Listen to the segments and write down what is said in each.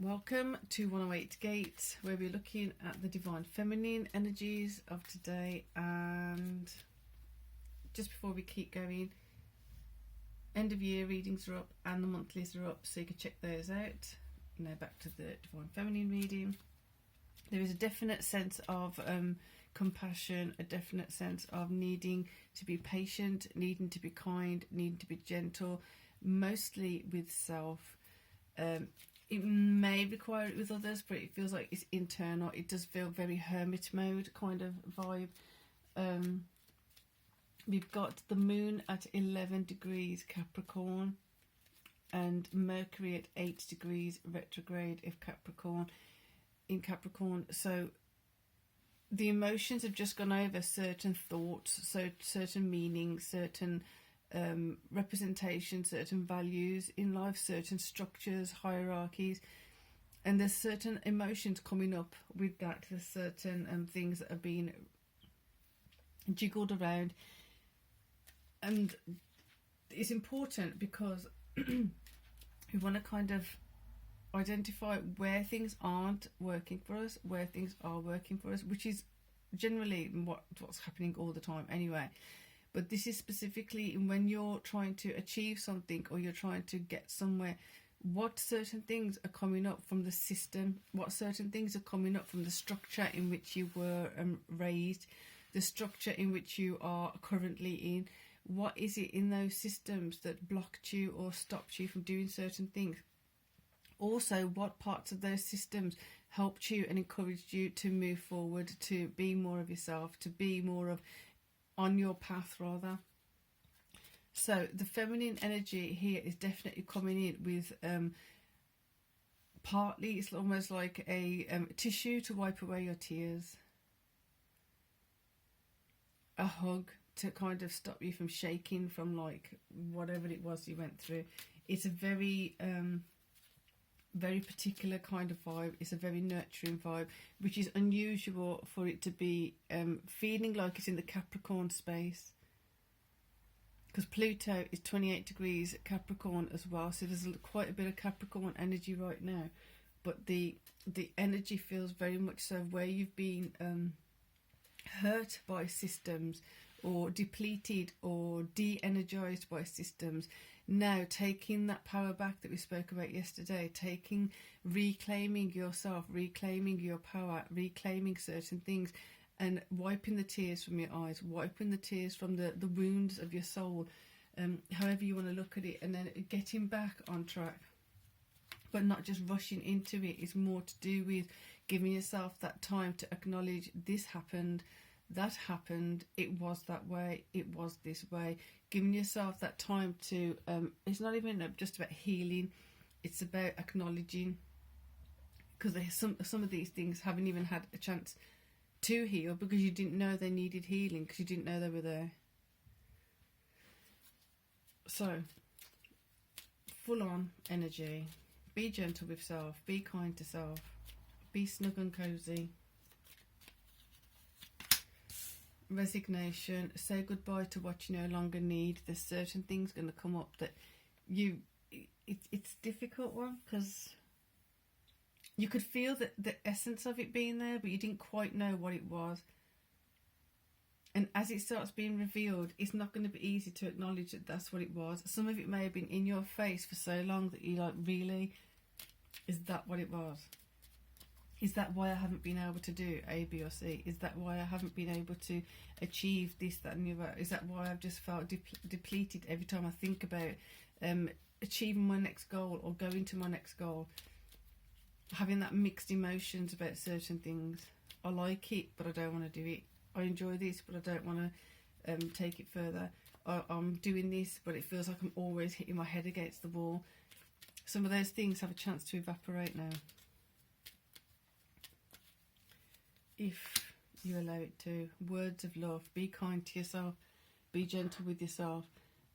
Welcome to 108 Gates, where we're looking at the divine feminine energies of today. And just before we keep going, end of year readings are up and the monthlies are up, so you can check those out. Now back to the divine feminine reading. There is a definite sense of compassion, a definite sense of needing to be patient, needing to be kind, needing to be gentle, mostly with self. It may require it with others, but it feels like it's internal. It does feel very hermit mode kind of vibe. We've got the moon at 11 degrees Capricorn and Mercury at 8 degrees retrograde of Capricorn in Capricorn. So the emotions have just gone over certain thoughts, so certain meanings, certain representation, certain values in life, certain structures, hierarchies, and there's certain emotions coming up with that. There's certain things that are being jiggled around, and it's important because we want to kind of identify where things aren't working for us, where things are working for us, which is generally what's happening all the time anyway. But this is specifically when you're trying to achieve something or you're trying to get somewhere, what certain things are coming up from the system, what certain things are coming up from the structure in which you were raised, the structure in which you are currently in. What is it in those systems that blocked you or stopped you from doing certain things? Also, what parts of those systems helped you and encouraged you to move forward, to be more of yourself, to be more of on your path rather. So the feminine energy here is definitely coming in with partly it's almost like a tissue to wipe away your tears, a hug to kind of stop you from shaking from like whatever it was you went through. It's a very very particular kind of vibe. It's a very nurturing vibe, which is unusual for it to be feeling like it's in the Capricorn space, because Pluto is 28 degrees Capricorn as well, so there's quite a bit of Capricorn energy right now. But the energy feels very much so where you've been hurt by systems or depleted or de-energized by systems. Now taking that power back that we spoke about yesterday, reclaiming yourself, reclaiming your power, reclaiming certain things, and wiping the tears from your eyes, wiping the tears from the wounds of your soul, however you want to look at it, and then getting back on track, but not just rushing into it. It's more to do with giving yourself that time to acknowledge this happened, that happened, it was that way, it was this way. Giving yourself that time to it's not even just about healing, it's about acknowledging, because some of these things haven't even had a chance to heal because you didn't know they needed healing, because you didn't know they were there. So full on energy. Be gentle with self, be kind to self, be snug and cozy. Resignation, say goodbye to what you no longer need. There's certain things going to come up that it's a difficult one, because you could feel the essence of it being there, but you didn't quite know what it was. And as it starts being revealed, it's not going to be easy to acknowledge that that's what it was. Some of it may have been in your face for so long that you're like, really? Is that what it was? Is that why I haven't been able to do A, B or C? Is that why I haven't been able to achieve this, that and the other? Is that why I've just felt depleted every time I think about achieving my next goal or going to my next goal? Having that mixed emotions about certain things. I like it, but I don't want to do it. I enjoy this, but I don't want to take it further. I'm doing this, but it feels like I'm always hitting my head against the wall. Some of those things have a chance to evaporate now, if you allow it to. Words of love. Be kind to yourself. Be gentle with yourself.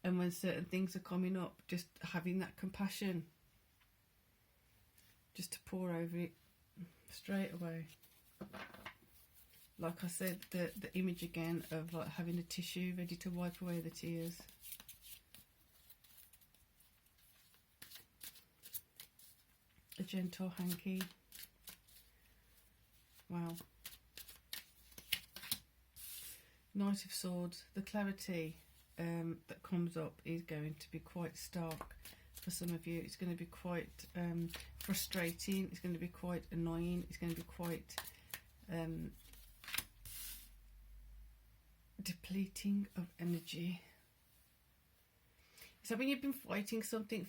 And when certain things are coming up, just having that compassion, just to pour over it straight away. Like I said, the image again of like having a tissue ready to wipe away the tears. a gentle hanky. Wow. Knight of Swords. The clarity that comes up is going to be quite stark for some of you. It's going to be quite frustrating. It's going to be quite annoying. It's going to be quite depleting of energy. So when you've been fighting something,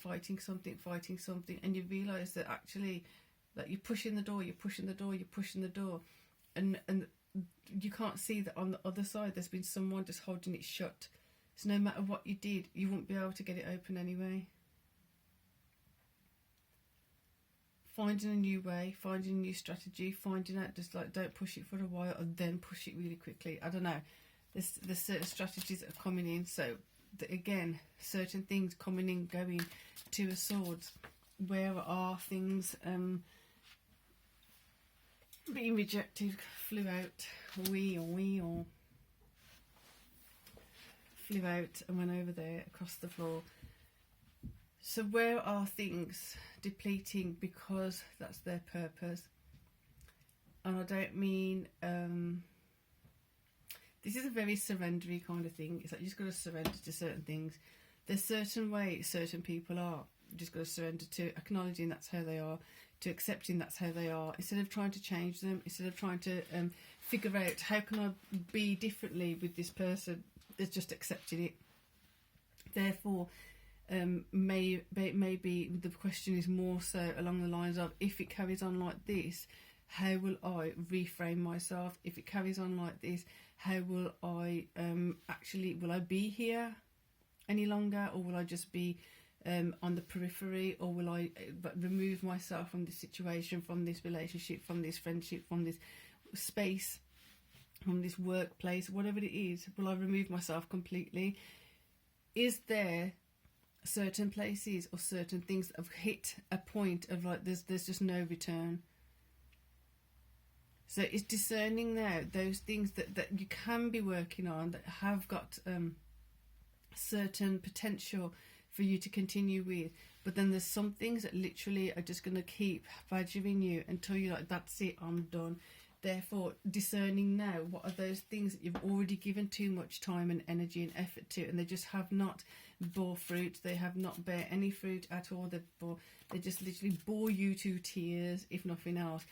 and you realise that actually that you're pushing the door, and you can't see that on the other side there's been someone just holding it shut. So no matter what you did, you won't be able to get it open anyway. Finding a new way, finding a new strategy, finding out just like don't push it for a while and then push it really quickly. I don't know. There's certain strategies that are coming in. So again, certain things coming in, going. Two of Swords. Where are things being rejected? Flew out. Flew out and went over there across the floor. So where are things depleting because that's their purpose? And I don't mean this is a very surrendery kind of thing. It's like you just got to surrender to certain things. There's certain ways certain people are. You just got to surrender to acknowledging that's how they are, to accepting that's how they are, instead of trying to change them, instead of trying to figure out how can I be differently with this person. There's just accepted it. Therefore, maybe the question is more so along the lines of, if it carries on like this, how will I reframe myself? If it carries on like this, how will I will I be here any longer, or will I just be on the periphery, or will I remove myself from this situation, from this relationship, from this friendship, from this space, from this workplace, whatever it is? Will I remove myself completely? Is there certain places or certain things that have hit a point of like there's just no return? So it's discerning now those things that you can be working on, that have got certain potential for you to continue with, but then there's some things that literally are just going to keep badgering you until you're like, that's it, I'm done. Therefore, discerning now, what are those things that you've already given too much time and energy and effort to, and they just have not bore fruit. They have not bear any fruit at all. They just literally bore you to tears, if nothing else.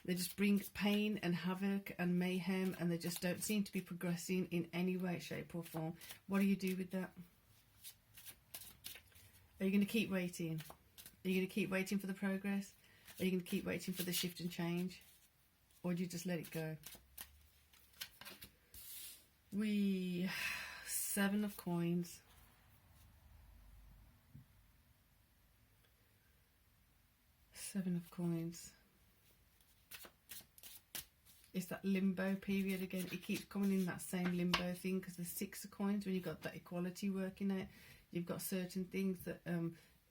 They just bring pain and havoc and mayhem, and they just don't seem to be progressing in any way, shape or form. What do you do with that? Are you going to keep waiting? Are you going to keep waiting for the progress? Are you going to keep waiting for the shift and change? Or do you just let it go? Seven of Coins. Seven of Coins. It's that limbo period again. It keeps coming in that same limbo thing, because the Six of Coins, when you've got that equality working out, you've got certain things that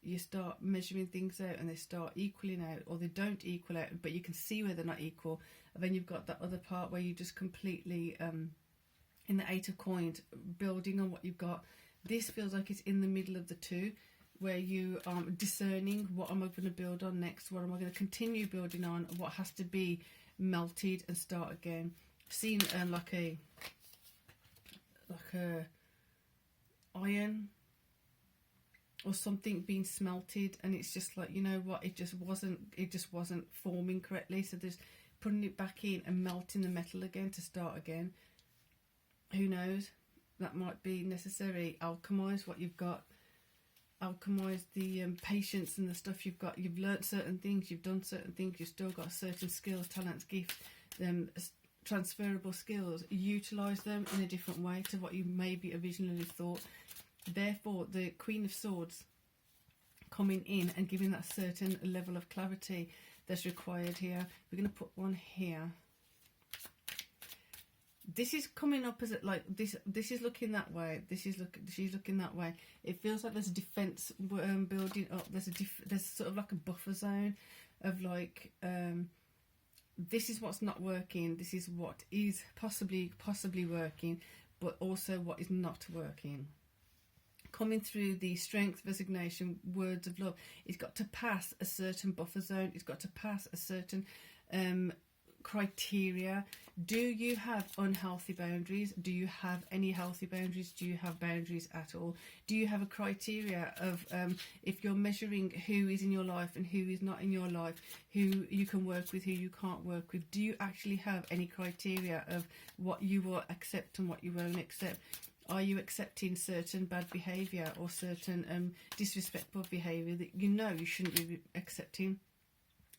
you start measuring things out and they start equaling out, or they don't equal out, but you can see where they're not equal. And then you've got that other part where you just completely, in the Eight of Coins, building on what you've got. This feels like it's in the middle of the two, where you are discerning, what am I going to build on next? What am I going to continue building on? What has to be melted and start again? Seen like a iron or something being smelted, and it's just like, you know what, it just wasn't forming correctly, so there's putting it back in and melting the metal again to start again. Who knows, that might be necessary. Alchemize what you've got, alchemize the patience and the stuff you've got. You've learnt certain things, you've done certain things, you've still got certain skills, talents, gifts, transferable skills. Utilize them in a different way to what you maybe originally thought. Therefore, the Queen of Swords coming in and giving that certain level of clarity that's required here. We're going to put one here. This is coming up as like this. This is looking that way. She's looking that way. It feels like there's a defense building up. There's sort of like a buffer zone of like, this is what's not working. This is what is possibly working, but also what is not working. coming through the strength, resignation, words of love. It's got to pass a certain buffer zone. It's got to pass a certain criteria. Do you have unhealthy boundaries? Do you have any healthy boundaries? Do you have boundaries at all? Do you have a criteria of if you're measuring who is in your life and who is not in your life, who you can work with, who you can't work with? Do you actually have any criteria of what you will accept and what you won't accept? Are you accepting certain bad behaviour or certain disrespectful behaviour that you know you shouldn't be accepting?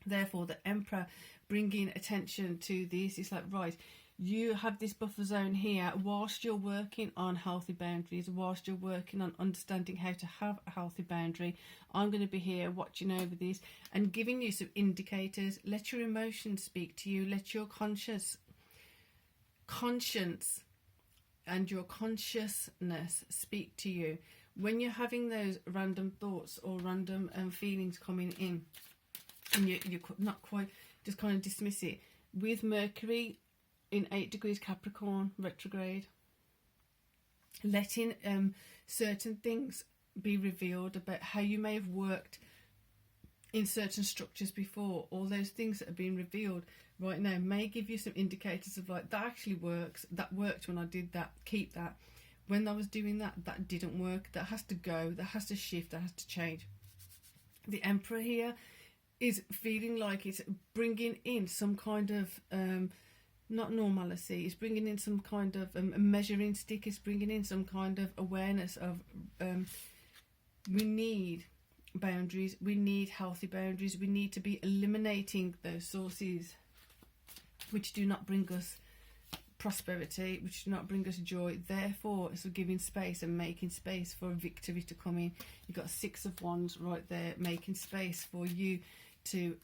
Therefore, the Emperor bringing attention to this is like, right, you have this buffer zone here whilst you're working on healthy boundaries, whilst you're working on understanding how to have a healthy boundary. I'm going to be here watching over this and giving you some indicators. Let your emotions speak to you. Let your conscience and your consciousness speak to you. When you're having those random thoughts or random feelings coming in, and you're not quite, just kind of dismiss it. With Mercury in 8 degrees Capricorn retrograde, letting certain things be revealed about how you may have worked in certain structures before. All those things that are being revealed right now may give you some indicators of like, that actually works, that worked when I did that, keep that. When I was doing that, that didn't work, that has to go, that has to shift, that has to change. The Emperor here is feeling like it's bringing in some kind of not normalcy, it's bringing in some kind of measuring stick, it's bringing in some kind of awareness of we need boundaries, we need healthy boundaries, we need to be eliminating those sources which do not bring us prosperity, which do not bring us joy. Therefore, it's giving space and making space for victory to come in. You've got 6 of Wands right there, making space for you to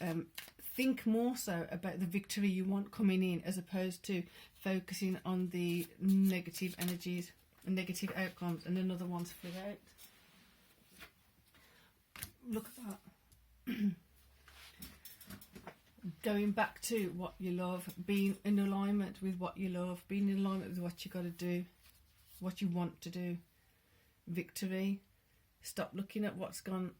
think more so about the victory you want coming in, as opposed to focusing on the negative energies and negative outcomes. And another one's filled out. Look at that. Going back to what you love, being in alignment with what you love, being in alignment with what you got to do, what you want to do. Victory. Stop looking at what's gone.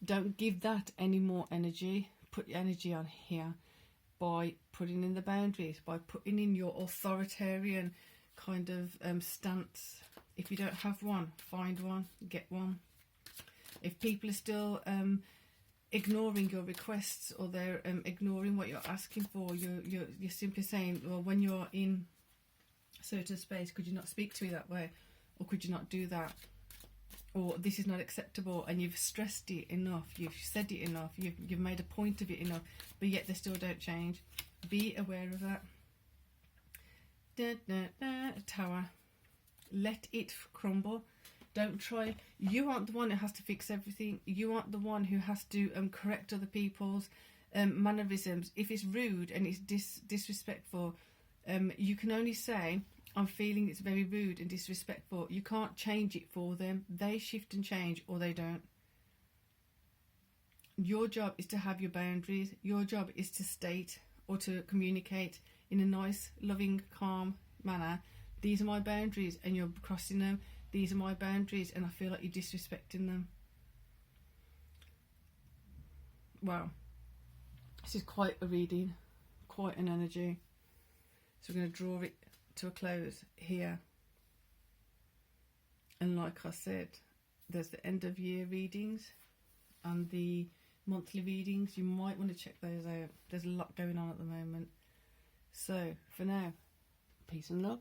Don't give that any more energy. Put your energy on here by putting in the boundaries, by putting in your authoritarian kind of stance. If you don't have one, find one, get one. If people are still ignoring your requests, or they're ignoring what you're asking for, you're simply saying, well, when you're in a certain space, could you not speak to me that way, or could you not do that, or this is not acceptable, and you've stressed it enough, you've said it enough, you've made a point of it enough, but yet they still don't change. Be aware of that. Tower. Let it crumble. Don't try. You aren't the one who has to fix everything. You aren't the one who has to correct other people's mannerisms. If it's rude and it's disrespectful, you can only say, I'm feeling it's very rude and disrespectful. You can't change it for them. They shift and change, or they don't. Your job is to have your boundaries. Your job is to state or to communicate in a nice, loving, calm manner. These are my boundaries, and you're crossing them. These are my boundaries, and I feel like you're disrespecting them. Wow. This is quite a reading, quite an energy. So we're going to draw it to a close here. And like I said, there's the end of year readings and the monthly readings. You might want to check those out. There's a lot going on at the moment. So for now, peace and love.